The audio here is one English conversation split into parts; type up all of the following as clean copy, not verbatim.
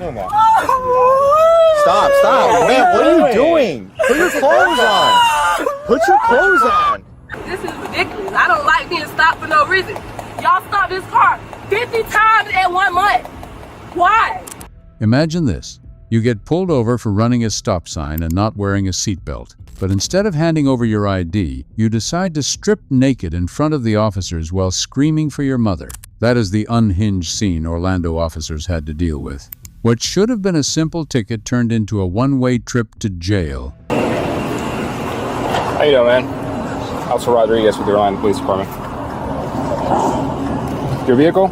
doing that. Stop. Man, what are you doing? Put your clothes on. Put your clothes on. This is ridiculous. I don't like being stopped for no reason. Y'all stopped this car 50 times in 1 month. Why? Imagine this. You get pulled over for running a stop sign and not wearing a seatbelt. But instead of handing over your ID, you decide to strip naked in front of the officers while screaming for your mother. That is the unhinged scene Orlando officers had to deal with. What should have been a simple ticket turned into a one-way trip to jail. How you doing, man? Officer Rodriguez with the Orlando Police Department. Your vehicle?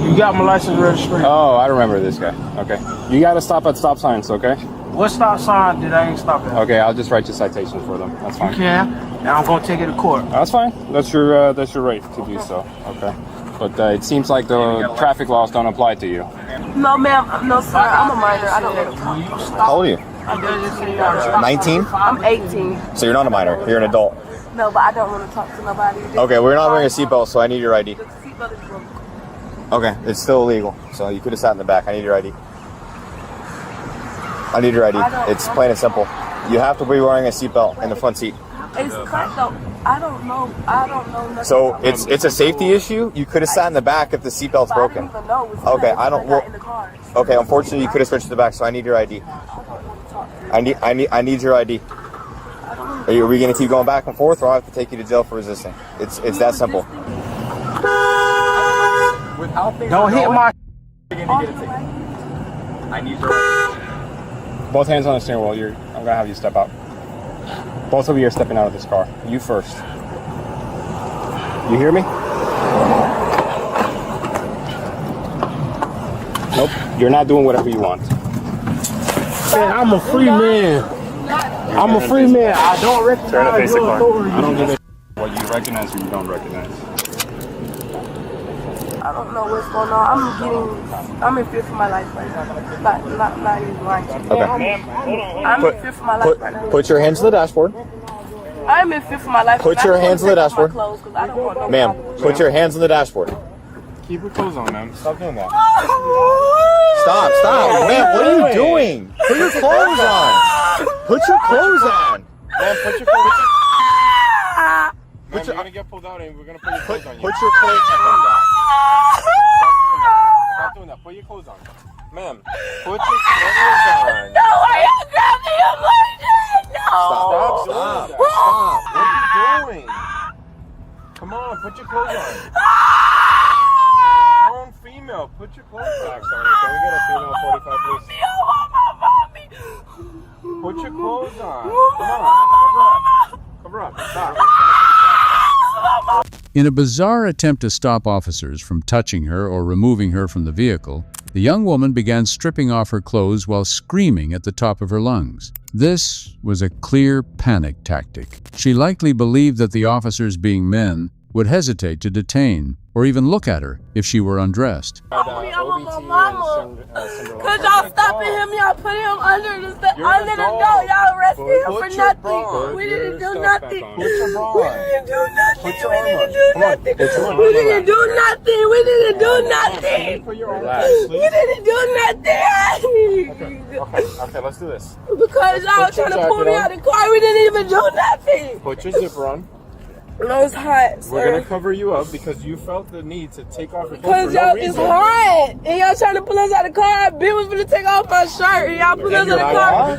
You got my license registration. Oh, I remember this guy. Okay. You got to stop at stop signs, okay? What stop sign did I ain't stop at? Okay, I'll just write you citations for them. That's fine. You can, and I'm gonna take it to court. That's fine. That's your right to do so. Okay. But it seems like the traffic laws don't apply to you. No, ma'am. No, sir. I'm a minor. I don't want to talk. How old are you? 19? I'm 18. So you're not a minor. You're an adult. No, but I don't want to talk to nobody. Okay, we're not wearing a seatbelt, so I need your ID. The seatbelt is broken. Okay, it's still illegal, so you could have sat in the back. I need your ID. I need your ID. It's plain and simple. You have to be wearing a seatbelt in the front seat. It's correct though. I don't know nothing. So it's a safety issue. You could have sat in the back if the seatbelt's broken. I don't even know. Okay, I don't. Well, okay, unfortunately, you could have switched to the back, so I need your ID. I need your ID. Are we gonna keep going back and forth, or I have to take you to jail for resisting? It's that simple. Don't hit my. I need your both hands on the steering wheel. I'm gonna have you step out. Both of you are stepping out of this car. You first. You hear me? Nope. You're not doing whatever you want. Man, I'm a free man. I'm a free man. I don't recognize your authority. I don't give a what you recognize or you don't recognize. I don't know what's going on. I'm in fear for my life right now. Not even lying. Okay. I'm in fear for my life right now. Put your hands on the dashboard. I'm in fear for my life. Put your hands on the dashboard. Ma'am, put your hands on the dashboard. Keep your clothes on, man. Stop doing that. Stop. Ma'am, what are you doing? Put your clothes on. Put your clothes on. Man, put your clothes on. Man, you're gonna get pulled out and we're gonna put your clothes on you. Put your clothes on. Stop doing that. Put your clothes on. Ma'am, put your clothes on. No, why you grabbing him like that? No. Stop. What are you doing? Come on, put your clothes on. Grown female, put your clothes back, Sonny. Can we get a female 45, please? Put your clothes on. Come on, cover up. Stop. In a bizarre attempt to stop officers from touching her or removing her from the vehicle, the young woman began stripping off her clothes while screaming at the top of her lungs. This was a clear panic tactic. She likely believed that the officers, being men, would hesitate to detain or even look at her if she were undressed. I'm on my mama. Cause y'all stopping him, y'all put him under the door, y'all arrested him for nothing. We didn't do nothing. We didn't do nothing. We didn't do nothing. Okay, let's do this. Because y'all trying to pull me out of the car, we didn't even do nothing. Put your zipper on. No, it's hot, sir. We're gonna cover you up because you felt the need to take off your Because clothes for no y'all, reason. it's hot. And y'all trying to pull us out of the car. Ben was gonna take off my shirt and y'all put us out of the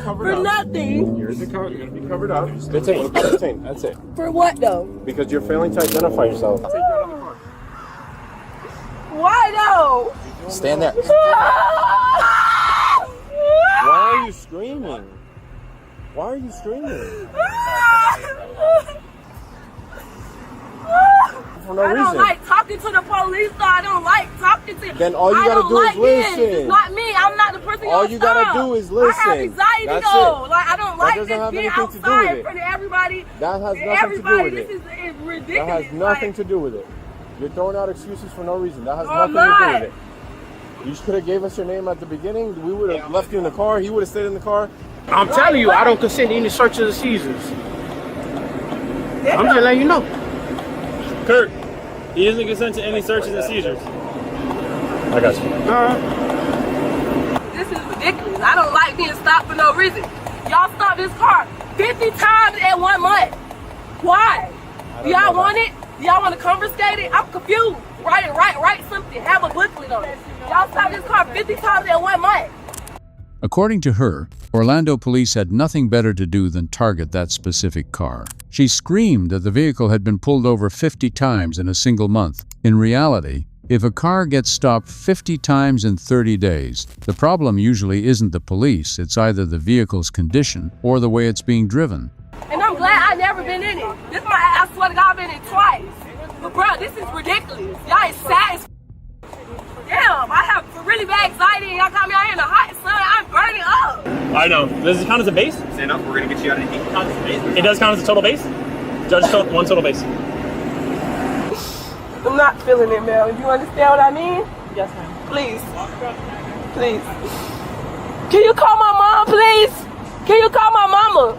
car for nothing. You're gonna be covered up. Detained. That's it. For what though? Because you're failing to identify yourself. Take you out of the car. Why though? Stand there. Why are you screaming? For no I don't reason. like talking to the police, though. I don't like talking to. Then all you gotta do is listen. It's not me. I'm not the person. All you gotta do is listen. I have anxiety That's though. it. Like I don't like doesn't this have being anything to do outside with in it. front of everybody. That has nothing Everybody, to do with this it. is ridiculous. That has nothing to do with it. You're throwing out excuses for no reason. That has nothing to do with it. You could have gave us your name at the beginning. We would have left you in the car. He would have stayed in the car. I'm telling you, I don't consent to any searches or seizures. I'm just letting you know. Kurt, he doesn't consent to any searches and seizures. I got you. ridiculous. I don't like being stopped for no reason. Y'all stopped this car 50 times in 1 month. Why? Do y'all want it? Do y'all want to confiscate it? I'm confused. Write something. Have a booklet on it. Y'all stopped this car 50 times in 1 month. According to her, Orlando police had nothing better to do than target that specific car. She screamed that the vehicle had been pulled over 50 times in a single month. In reality, if a car gets stopped 50 times in 30 days, the problem usually isn't the police, it's either the vehicle's condition or the way it's being driven. And I'm glad I never been in it. This I swear to God, I've been in it twice. But bro, this is ridiculous. Y'all is sad as damn, I have really bad anxiety and y'all got me out here in the hot sun. I'm burning up. I know. Does it count as a base? Stand up, we're gonna get you out of the heat. It does count as a total base? Judge, one total base. I'm not feeling it, Mel. You understand what I mean? Yes, ma'am. Please. Please. Can you call my mom, please? Can you call my mama?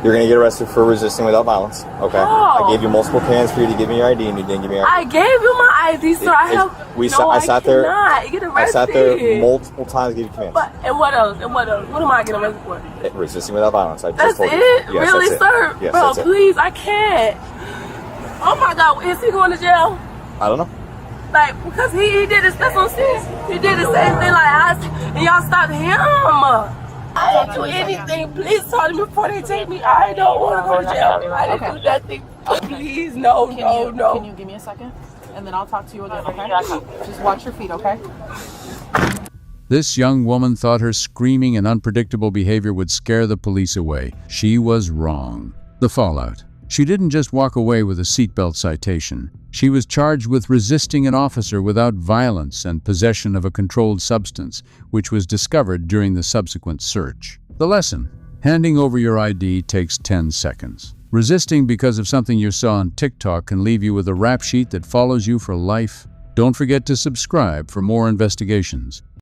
You're gonna get arrested for resisting without violence. Okay. Oh. I gave you multiple commands for you to give me your ID, and you didn't give me your ID. I gave you my ID, sir. I sat there. Get arrested. I sat there multiple times, gave you commands. And what else? What am I getting arrested for? Resisting without violence. I just That's told you. it? Yes, really, that's sir? it. Yes, bro, that's it. please, I can't. Oh my God, is he going to jail? I don't know. Like, because he did this, that's what I'm saying. He did the same thing like us, and y'all stopped him. I didn't do anything. Please talk to me before they take me. I don't want to go to jail. I didn't do nothing. Please, no. Can you give me a second? And then I'll talk to you again, okay? Just watch your feet, okay? This young woman thought her screaming and unpredictable behavior would scare the police away. She was wrong. The fallout. She didn't just walk away with a seatbelt citation. She was charged with resisting an officer without violence and possession of a controlled substance, which was discovered during the subsequent search. The lesson: handing over your ID takes 10 seconds. Resisting because of something you saw on TikTok can leave you with a rap sheet that follows you for life. Don't forget to subscribe for more investigations.